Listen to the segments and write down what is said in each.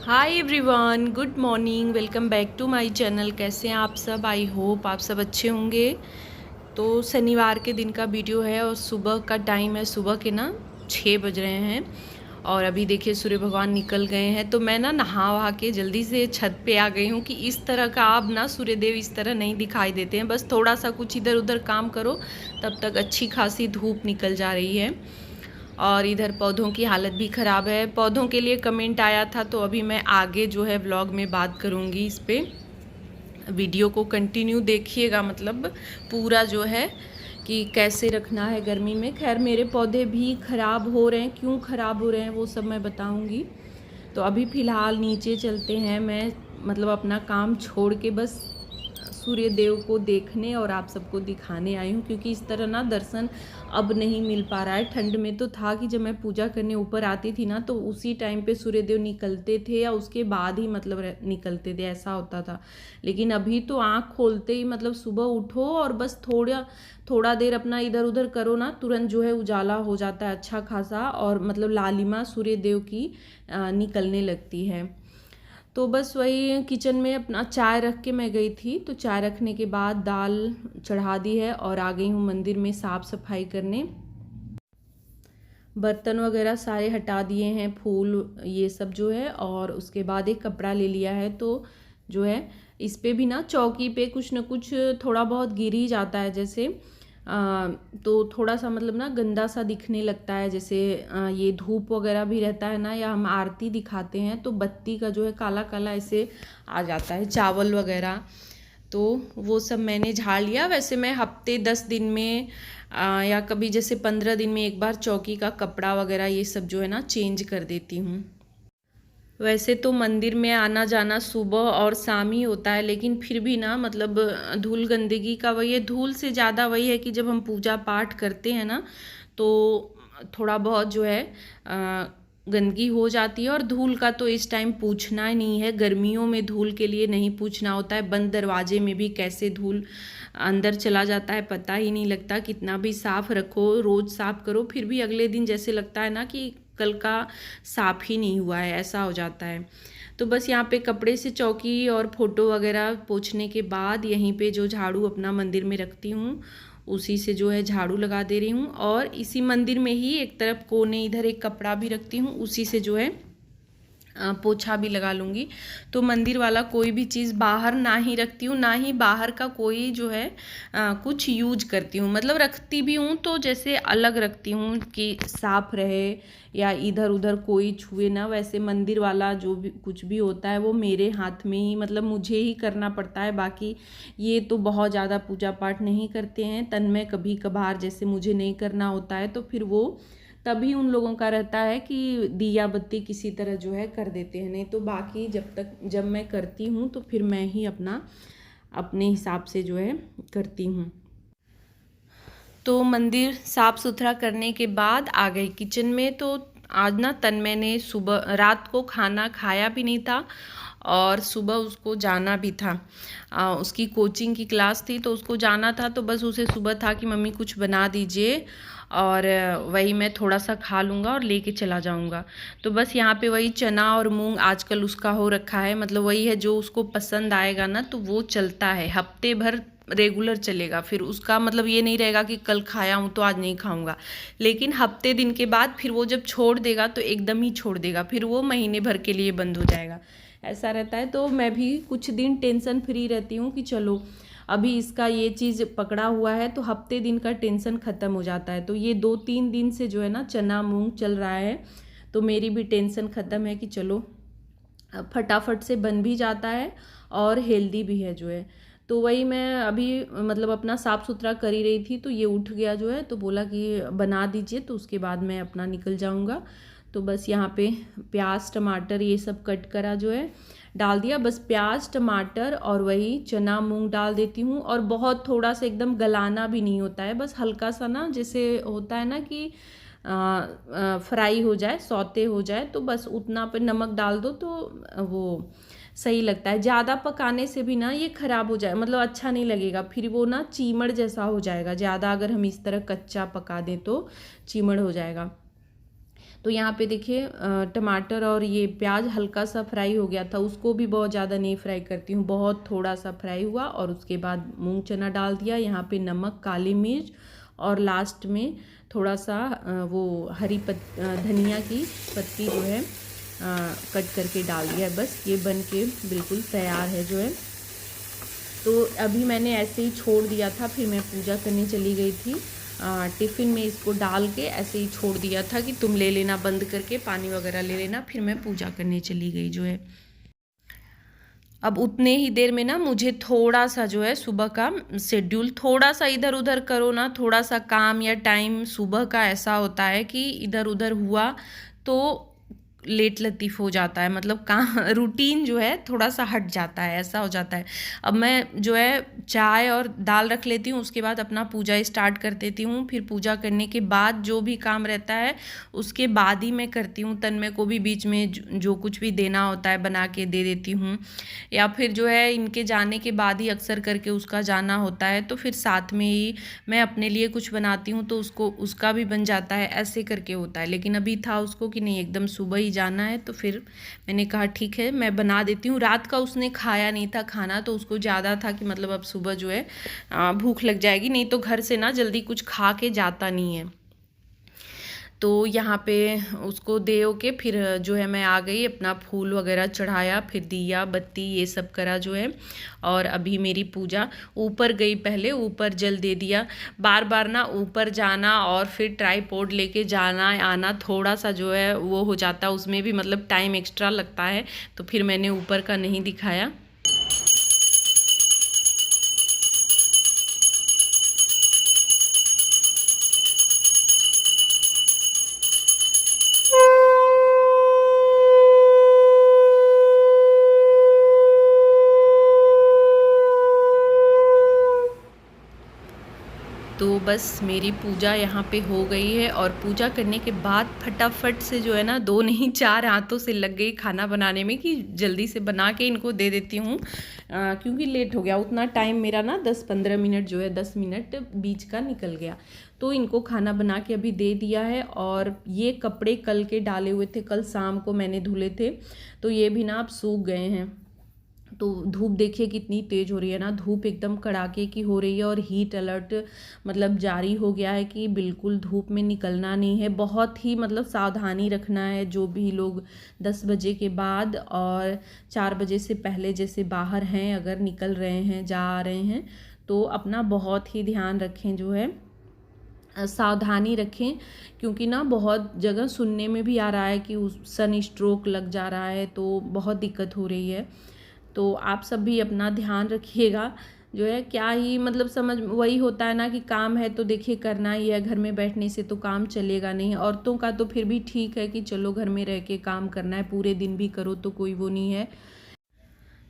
Hi everyone, good morning. Welcome back to my channel. कैसे हैं आप सब? आई होप आप सब अच्छे होंगे। तो शनिवार के दिन का वीडियो है और सुबह का टाइम है। सुबह के ना 6 बज रहे हैं और अभी देखिए सूर्य भगवान निकल गए हैं। तो मैं ना नहा वहा के जल्दी से छत पे आ गई हूँ कि इस तरह का अब ना सूर्यदेव इस तरह नहीं दिखाई देते हैं। बस थोड़ा सा कुछ इधर उधर काम करो तब तक अच्छी खासी धूप निकल जा रही है। और इधर पौधों की हालत भी ख़राब है। पौधों के लिए कमेंट आया था तो अभी मैं आगे जो है व्लॉग में बात करूँगी इस पे। वीडियो को कंटिन्यू देखिएगा, मतलब पूरा जो है कि कैसे रखना है गर्मी में। खैर मेरे पौधे भी ख़राब हो रहे हैं, क्यों ख़राब हो रहे हैं वो सब मैं बताऊँगी। तो अभी फ़िलहाल नीचे चलते हैं। मैं मतलब अपना काम छोड़ के बस सूर्य देव को देखने और आप सबको दिखाने आई हूँ, क्योंकि इस तरह ना दर्शन अब नहीं मिल पा रहा है। ठंड में तो था कि जब मैं पूजा करने ऊपर आती थी ना तो उसी टाइम पे सूर्य देव निकलते थे या उसके बाद ही मतलब निकलते थे, ऐसा होता था। लेकिन अभी तो आँख खोलते ही मतलब सुबह उठो और बस थोड़ा थोड़ा देर अपना इधर उधर करो ना, तुरंत जो है उजाला हो जाता है अच्छा खासा, और मतलब लालिमा सूर्य देव की निकलने लगती है। तो बस वही किचन में अपना चाय रख के मैं गई थी। तो चाय रखने के बाद दाल चढ़ा दी है और आ गई हूँ मंदिर में साफ़ सफाई करने। बर्तन वगैरह सारे हटा दिए हैं, फूल ये सब जो है, और उसके बाद एक कपड़ा ले लिया है। तो जो है इस पे भी ना चौकी पे कुछ ना कुछ थोड़ा बहुत गिर ही जाता है, जैसे तो थोड़ा सा मतलब ना गंदा सा दिखने लगता है। जैसे ये धूप वगैरह भी रहता है ना, या हम आरती दिखाते हैं तो बत्ती का जो है काला काला ऐसे आ जाता है, चावल वगैरह। तो वो सब मैंने झाड़ लिया। वैसे मैं हफ्ते 10 दिन में या कभी जैसे 15 दिन में एक बार चौकी का कपड़ा वगैरह ये सब जो है ना चेंज कर देती हूँ। वैसे तो मंदिर में आना जाना सुबह और शाम ही होता है, लेकिन फिर भी ना मतलब धूल गंदगी का वही है। धूल से ज़्यादा वही है कि जब हम पूजा पाठ करते हैं ना तो थोड़ा बहुत जो है गंदगी हो जाती है। और धूल का तो इस टाइम पूछना ही नहीं है। गर्मियों में धूल के लिए नहीं पूछना होता है। बंद दरवाजे में भी कैसे धूल अंदर चला जाता है पता ही नहीं लगता। कितना भी साफ़ रखो, रोज़ साफ़ करो, फिर भी अगले दिन जैसे लगता है ना कि कल का साफ़ ही नहीं हुआ है, ऐसा हो जाता है। तो बस यहाँ पे कपड़े से चौकी और फोटो वगैरह पोंछने के बाद यहीं पे जो झाड़ू अपना मंदिर में रखती हूँ उसी से जो है झाड़ू लगा दे रही हूँ। और इसी मंदिर में ही एक तरफ कोने इधर एक कपड़ा भी रखती हूँ, उसी से जो है पोछा भी लगा लूँगी। तो मंदिर वाला कोई भी चीज़ बाहर ना ही रखती हूँ, ना ही बाहर का कोई जो है कुछ यूज करती हूँ। मतलब रखती भी हूँ तो जैसे अलग रखती हूँ कि साफ रहे या इधर उधर कोई छुए ना। वैसे मंदिर वाला जो भी कुछ भी होता है वो मेरे हाथ में ही, मतलब मुझे ही करना पड़ता है। बाकी ये तो बहुत ज़्यादा पूजा पाठ नहीं करते हैं तन में, कभी कभार जैसे मुझे नहीं करना होता है तो फिर वो तभी उन लोगों का रहता है कि दिया बत्ती किसी तरह जो है कर देते हैं। नहीं तो बाकी जब मैं करती हूँ तो फिर मैं ही अपने हिसाब से जो है करती हूँ। तो मंदिर साफ़ सुथरा करने के बाद आ गई किचन में। तो आज ना तन्मय ने सुबह रात को खाना खाया भी नहीं था और सुबह उसको जाना भी था। उसकी कोचिंग की क्लास थी तो उसको जाना था। तो बस उसे सुबह था कि मम्मी कुछ बना दीजिए और वही मैं थोड़ा सा खा लूँगा और लेके चला जाऊँगा। तो बस यहाँ पे वही चना और मूंग आजकल उसका हो रखा है। मतलब वही है जो उसको पसंद आएगा ना तो वो चलता है, हफ्ते भर रेगुलर चलेगा। फिर उसका मतलब ये नहीं रहेगा कि कल खाया हूँ तो आज नहीं खाऊंगा। लेकिन हफ्ते दिन के बाद फिर वो जब छोड़ देगा तो एकदम ही छोड़ देगा, फिर वो महीने भर के लिए बंद हो जाएगा, ऐसा रहता है। तो मैं भी कुछ दिन टेंशन फ्री रहती हूँ कि चलो अभी इसका ये चीज़ पकड़ा हुआ है तो हफ्ते दिन का टेंशन ख़त्म हो जाता है। तो ये 2-3 दिन से जो है ना चना मूंग चल रहा है तो मेरी भी टेंशन ख़त्म है कि चलो फटाफट से बन भी जाता है और हेल्दी भी है जो है। तो वही मैं अभी मतलब अपना साफ़ सुथरा कर ही रही थी तो ये उठ गया जो है, तो बोला कि बना दीजिए, तो उसके बाद मैं अपना निकल जाऊंगा। तो बस यहाँ पे प्याज टमाटर ये सब कट करा जो है डाल दिया। बस प्याज टमाटर और वही चना मूंग डाल देती हूँ। और बहुत थोड़ा सा एकदम गलाना भी नहीं होता है, बस हल्का सा ना जैसे होता है ना कि फ्राई हो जाए, सौते हो जाए, तो बस उतना पे नमक डाल दो तो वो सही लगता है। ज़्यादा पकाने से भी ना ये ख़राब हो जाए, मतलब अच्छा नहीं लगेगा, फिर वो ना चीमड़ जैसा हो जाएगा। ज़्यादा अगर हम इस तरह कच्चा पका दें तो चीमड़ हो जाएगा। तो यहाँ पे देखिए टमाटर और ये प्याज हल्का सा फ्राई हो गया था, उसको भी बहुत ज़्यादा नहीं फ्राई करती हूँ, बहुत थोड़ा सा फ्राई हुआ और उसके बाद मूंग चना डाल दिया, यहाँ पे नमक, काली मिर्च और लास्ट में थोड़ा सा वो धनिया की पत्ती जो है कट करके डाल दिया है। बस ये बन के बिल्कुल तैयार है जो है। तो अभी मैंने ऐसे ही छोड़ दिया था, फिर मैं पूजा करने चली गई थी। टिफ़िन में इसको डाल के ऐसे ही छोड़ दिया था कि तुम ले लेना, बंद करके पानी वगैरह ले लेना। फिर मैं पूजा करने चली गई जो है। अब उतने ही देर में ना मुझे थोड़ा सा जो है सुबह का शेड्यूल थोड़ा सा इधर उधर करो ना, थोड़ा सा काम या टाइम सुबह का ऐसा होता है कि इधर उधर हुआ तो लेट लतीफ़ हो जाता है, मतलब काम रूटीन जो है थोड़ा सा हट जाता है, ऐसा हो जाता है। अब मैं जो है चाय और दाल रख लेती हूँ, उसके बाद अपना पूजा स्टार्ट कर देती हूँ। फिर पूजा करने के बाद जो भी काम रहता है उसके बाद ही मैं करती हूँ। तन्मय को भी बीच में जो कुछ भी देना होता है बना के दे देती हूँ, या फिर जो है इनके जाने के बाद ही अक्सर करके उसका जाना होता है तो फिर साथ में ही मैं अपने लिए कुछ बनाती हूँ तो उसका भी बन जाता है, ऐसे करके होता है। लेकिन अभी था उसको कि नहीं एकदम सुबह ही जाना है, तो फिर मैंने कहा ठीक है मैं बना देती हूँ। रात का उसने खाया नहीं था खाना, तो उसको ज़्यादा था कि मतलब अब सुबह जो है भूख लग जाएगी, नहीं तो घर से ना जल्दी कुछ खा के जाता नहीं है। तो यहाँ पे उसको दे के फिर जो है मैं आ गई, अपना फूल वगैरह चढ़ाया, फिर दिया बत्ती ये सब करा जो है। और अभी मेरी पूजा ऊपर गई, पहले ऊपर जल दे दिया। बार बार ना ऊपर जाना और फिर ट्राईपॉड लेके जाना आना थोड़ा सा जो है वो हो जाता है, उसमें भी मतलब टाइम एक्स्ट्रा लगता है, तो फिर मैंने ऊपर का नहीं दिखाया। तो बस मेरी पूजा यहाँ पे हो गई है, और पूजा करने के बाद फटाफट से जो है ना 2 नहीं 4 हाथों से लग गई खाना बनाने में कि जल्दी से बना के इनको दे देती हूँ, क्योंकि लेट हो गया। उतना टाइम मेरा ना 10-15 मिनट जो है 10 मिनट बीच का निकल गया। तो इनको खाना बना के अभी दे दिया है। और ये कपड़े कल के डाले हुए थे, कल शाम को मैंने धुले थे, तो ये भी ना अब सूख गए हैं। तो धूप देखिए कितनी तेज़ हो रही है ना, धूप एकदम कड़ाके की हो रही है, और हीट अलर्ट मतलब जारी हो गया है कि बिल्कुल धूप में निकलना नहीं है, बहुत ही मतलब सावधानी रखना है। जो भी लोग 10 बजे के बाद और 4 बजे से पहले जैसे बाहर हैं, अगर निकल रहे हैं जा रहे हैं, तो अपना बहुत ही ध्यान रखें, जो है सावधानी रखें। क्योंकि ना बहुत जगह सुनने में भी आ रहा है कि सन स्ट्रोक लग जा रहा है, तो बहुत दिक्कत हो रही है। तो आप सब भी अपना ध्यान रखिएगा। जो है क्या ही मतलब समझ वही होता है ना कि काम है तो देखिए करना ही है, घर में बैठने से तो काम चलेगा नहीं। औरतों का तो फिर भी ठीक है कि चलो घर में रह के काम करना है, पूरे दिन भी करो तो कोई वो नहीं है।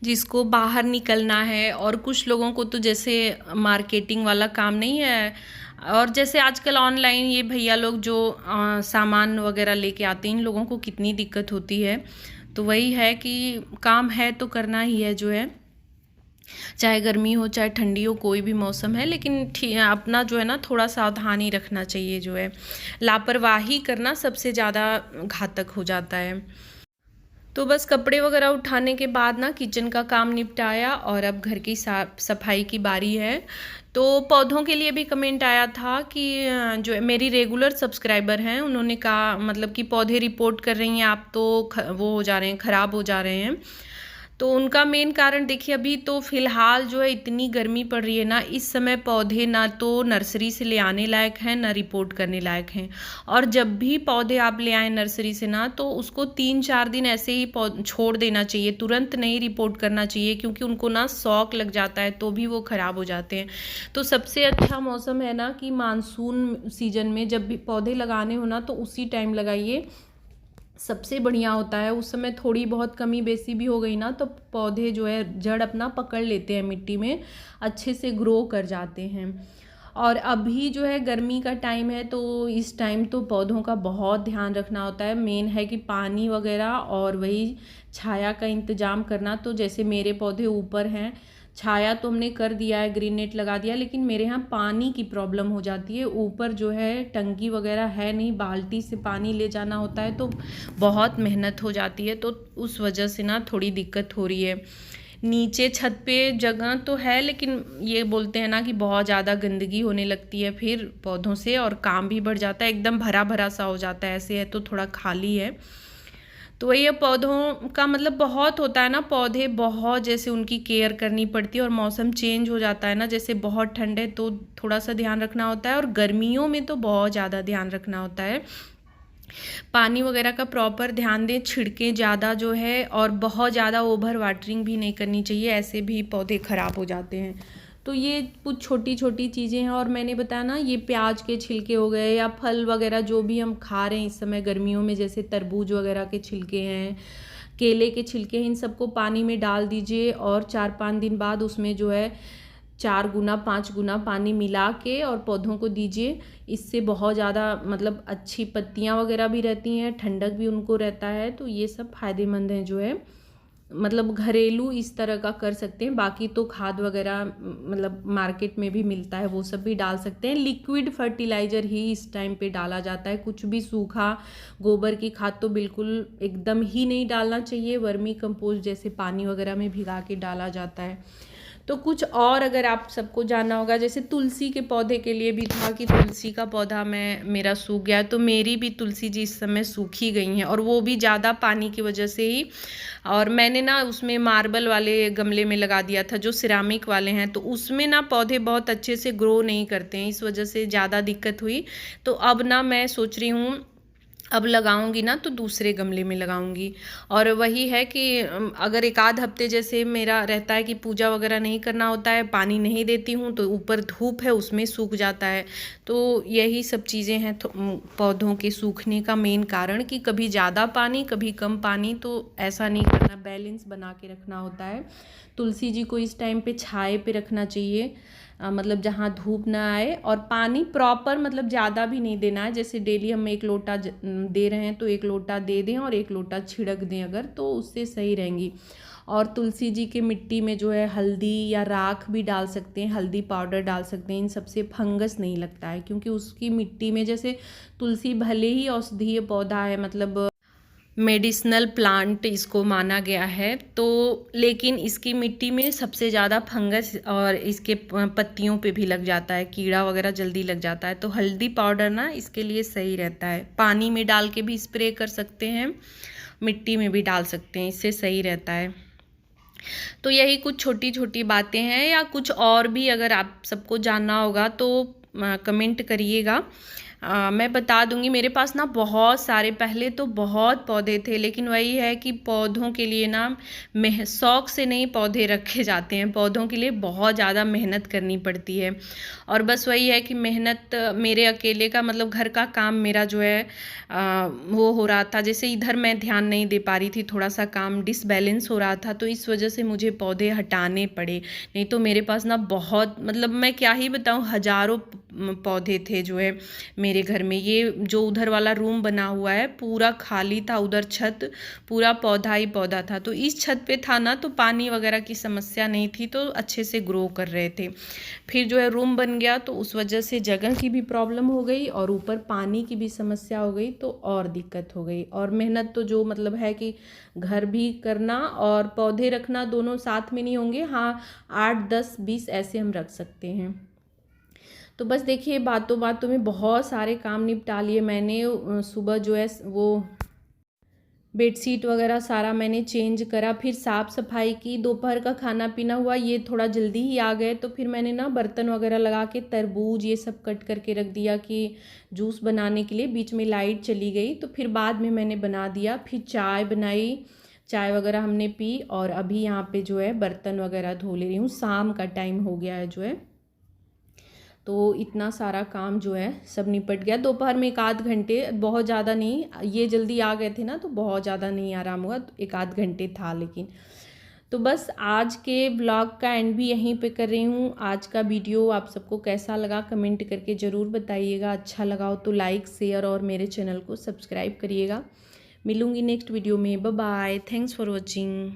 जिसको बाहर निकलना है, और कुछ लोगों को तो जैसे मार्केटिंग वाला काम नहीं है, और जैसे आजकल ऑनलाइन ये भैया लोग जो सामान वगैरह लेके आते हैं, इन लोगों को कितनी दिक्कत होती है। तो वही है कि काम है तो करना ही है जो है, चाहे गर्मी हो चाहे ठंडी हो, कोई भी मौसम है। लेकिन अपना जो है ना थोड़ा सावधानी रखना चाहिए, जो है लापरवाही करना सबसे ज़्यादा घातक हो जाता है। तो बस कपड़े वगैरह उठाने के बाद ना किचन का काम निपटाया, और अब घर की साफ सफाई की बारी है। तो पौधों के लिए भी कमेंट आया था कि जो मेरी रेगुलर सब्सक्राइबर हैं उन्होंने कहा मतलब कि पौधे रिपोर्ट कर रही हैं आप, तो वो हो जा रहे हैं, ख़राब हो जा रहे हैं। तो उनका मेन कारण देखिए, अभी तो फ़िलहाल जो है इतनी गर्मी पड़ रही है ना, इस समय पौधे ना तो नर्सरी से ले आने लायक हैं ना रिपोर्ट करने लायक हैं। और जब भी पौधे आप ले आएँ नर्सरी से ना, तो उसको 3-4 दिन ऐसे ही छोड़ देना चाहिए, तुरंत नहीं रिपोर्ट करना चाहिए, क्योंकि उनको ना शॉक लग जाता है तो भी वो ख़राब हो जाते हैं। तो सबसे अच्छा मौसम है ना कि मानसून सीजन में जब भी पौधे लगाने हो ना, तो उसी टाइम लगाइए, सबसे बढ़िया होता है। उस समय थोड़ी बहुत कमी बेसी भी हो गई ना, तो पौधे जो है जड़ अपना पकड़ लेते हैं मिट्टी में, अच्छे से ग्रो कर जाते हैं। और अभी जो है गर्मी का टाइम है, तो इस टाइम तो पौधों का बहुत ध्यान रखना होता है। मेन है कि पानी वगैरह और वही छाया का इंतज़ाम करना। तो जैसे मेरे पौधे ऊपर हैं, छाया तो हमने कर दिया है, ग्रीन नेट लगा दिया, लेकिन मेरे यहाँ पानी की प्रॉब्लम हो जाती है। ऊपर जो है टंकी वगैरह है नहीं, बाल्टी से पानी ले जाना होता है, तो बहुत मेहनत हो जाती है, तो उस वजह से ना थोड़ी दिक्कत हो रही है। नीचे छत पे जगह तो है, लेकिन ये बोलते हैं ना कि बहुत ज़्यादा गंदगी होने लगती है फिर पौधों से, और काम भी बढ़ जाता है, एकदम भरा भरा सा हो जाता है। ऐसे है तो थोड़ा खाली है। तो वही है, पौधों का मतलब बहुत होता है ना, पौधे बहुत जैसे उनकी केयर करनी पड़ती है, और मौसम चेंज हो जाता है ना, जैसे बहुत ठंड है तो थोड़ा सा ध्यान रखना होता है, और गर्मियों में तो बहुत ज़्यादा ध्यान रखना होता है। पानी वगैरह का प्रॉपर ध्यान दें, छिड़कें ज़्यादा जो है, और बहुत ज़्यादा ओवर वाटरिंग भी नहीं करनी चाहिए, ऐसे भी पौधे ख़राब हो जाते हैं। तो ये कुछ छोटी छोटी चीज़ें हैं। और मैंने बताया ना, ये प्याज के छिलके हो गए या फल वगैरह जो भी हम खा रहे हैं इस समय गर्मियों में, जैसे तरबूज वगैरह के छिलके हैं, केले के छिलके हैं, इन सबको पानी में डाल दीजिए, और 4-5 दिन बाद उसमें जो है 4 गुना 5 गुना पानी मिला के और पौधों को दीजिए। इससे बहुत ज़्यादा मतलब अच्छी पत्तियां वगैरह भी रहती हैं, ठंडक भी उनको रहता है। तो ये सब फायदेमंद हैं जो है, मतलब घरेलू इस तरह का कर सकते हैं। बाकी तो खाद वगैरह मतलब मार्केट में भी मिलता है, वो सब भी डाल सकते हैं। लिक्विड फर्टिलाइज़र ही इस टाइम पे डाला जाता है, कुछ भी सूखा गोबर की खाद तो बिल्कुल एकदम ही नहीं डालना चाहिए। वर्मी कंपोस्ट जैसे पानी वगैरह में भिगा के डाला जाता है। तो कुछ और अगर आप सबको जानना होगा, जैसे तुलसी के पौधे के लिए भी था कि तुलसी का पौधा मेरा सूख गया, तो मेरी भी तुलसी जी इस समय सूखी गई हैं, और वो भी ज़्यादा पानी की वजह से ही। और मैंने ना उसमें मार्बल वाले गमले में लगा दिया था, जो सिरामिक वाले हैं, तो उसमें ना पौधे बहुत अच्छे से ग्रो नहीं करते हैं, इस वजह से ज़्यादा दिक्कत हुई। तो अब ना मैं सोच रही हूँ, अब लगाऊंगी ना तो दूसरे गमले में लगाऊंगी। और वही है कि अगर एक आध हफ्ते जैसे मेरा रहता है कि पूजा वगैरह नहीं करना होता है, पानी नहीं देती हूँ, तो ऊपर धूप है उसमें सूख जाता है। तो यही सब चीज़ें हैं पौधों के सूखने का मेन कारण, कि कभी ज़्यादा पानी कभी कम पानी, तो ऐसा नहीं करना, बैलेंस बना के रखना होता है। तुलसी जी को इस टाइम पे छाए पे रखना चाहिए, मतलब जहाँ धूप ना आए, और पानी प्रॉपर मतलब ज़्यादा भी नहीं देना है। जैसे डेली हम 1 लोटा दे रहे हैं तो 1 लोटा दे दें और 1 लोटा छिड़क दें अगर, तो उससे सही रहेंगी। और तुलसी जी के मिट्टी में जो है हल्दी या राख भी डाल सकते हैं, हल्दी पाउडर डाल सकते हैं, इन सबसे फंगस नहीं लगता है, क्योंकि उसकी मिट्टी में, जैसे तुलसी भले ही औषधीय पौधा है, मतलब मेडिसिनल प्लांट इसको माना गया है, तो लेकिन इसकी मिट्टी में सबसे ज़्यादा फंगस और इसके पत्तियों पे भी लग जाता है, कीड़ा वगैरह जल्दी लग जाता है। तो हल्दी पाउडर ना इसके लिए सही रहता है, पानी में डाल के भी स्प्रे कर सकते हैं, मिट्टी में भी डाल सकते हैं, इससे सही रहता है। तो यही कुछ छोटी छोटी बातें हैं, या कुछ और भी अगर आप सबको जानना होगा तो कमेंट करिएगा, मैं बता दूंगी। मेरे पास ना बहुत सारे, पहले तो बहुत पौधे थे, लेकिन वही है कि पौधों के लिए ना शौक से नहीं पौधे रखे जाते हैं, पौधों के लिए बहुत ज़्यादा मेहनत करनी पड़ती है। और बस वही है कि मेहनत मेरे अकेले का, मतलब घर का काम मेरा जो है वो हो रहा था, जैसे इधर मैं ध्यान नहीं दे पा रही थी, थोड़ा सा काम डिसबैलेंस हो रहा था, तो इस वजह से मुझे पौधे हटाने पड़े। नहीं तो मेरे पास ना बहुत, मतलब मैं क्या ही बताऊँ, हज़ारों पौधे थे जो है मेरे घर में। ये जो उधर वाला रूम बना हुआ है पूरा खाली था, उधर छत पूरा पौधा ही पौधा था। तो इस छत पे था ना, तो पानी वगैरह की समस्या नहीं थी, तो अच्छे से ग्रो कर रहे थे। फिर जो है रूम बन गया, तो उस वजह से जगह की भी प्रॉब्लम हो गई, और ऊपर पानी की भी समस्या हो गई, तो और दिक्कत हो गई। और मेहनत तो जो मतलब है कि घर भी करना और पौधे रखना दोनों साथ में नहीं होंगे, हाँ 8 10 20 ऐसे हम रख सकते हैं। तो बस देखिए, बातों बातों में बहुत सारे काम निपटा लिए मैंने। सुबह जो है वो बेडशीट वगैरह सारा मैंने चेंज करा, फिर साफ़ सफाई की, दोपहर का खाना पीना हुआ, ये थोड़ा जल्दी ही आ गए, तो फिर मैंने ना बर्तन वगैरह लगा के तरबूज ये सब कट करके रख दिया कि जूस बनाने के लिए। बीच में लाइट चली गई, तो फिर बाद में मैंने बना दिया। फिर चाय बनाई, चाय वगैरह हमने पी, और अभी यहाँ पे जो है बर्तन वगैरह धो ले रही हूँ, शाम का टाइम हो गया है जो है। तो इतना सारा काम जो है सब निपट गया। दोपहर में 1 आध घंटे, बहुत ज़्यादा नहीं, ये जल्दी आ गए थे ना, तो बहुत ज़्यादा नहीं आराम हुआ, तो 1 आध घंटे था लेकिन। तो बस आज के ब्लॉग का एंड भी यहीं पे कर रही हूँ। आज का वीडियो आप सबको कैसा लगा कमेंट करके ज़रूर बताइएगा। अच्छा लगा हो तो लाइक शेयर और मेरे चैनल को सब्सक्राइब करिएगा। मिलूँगी नेक्स्ट वीडियो में। Bye bye, thanks for watching.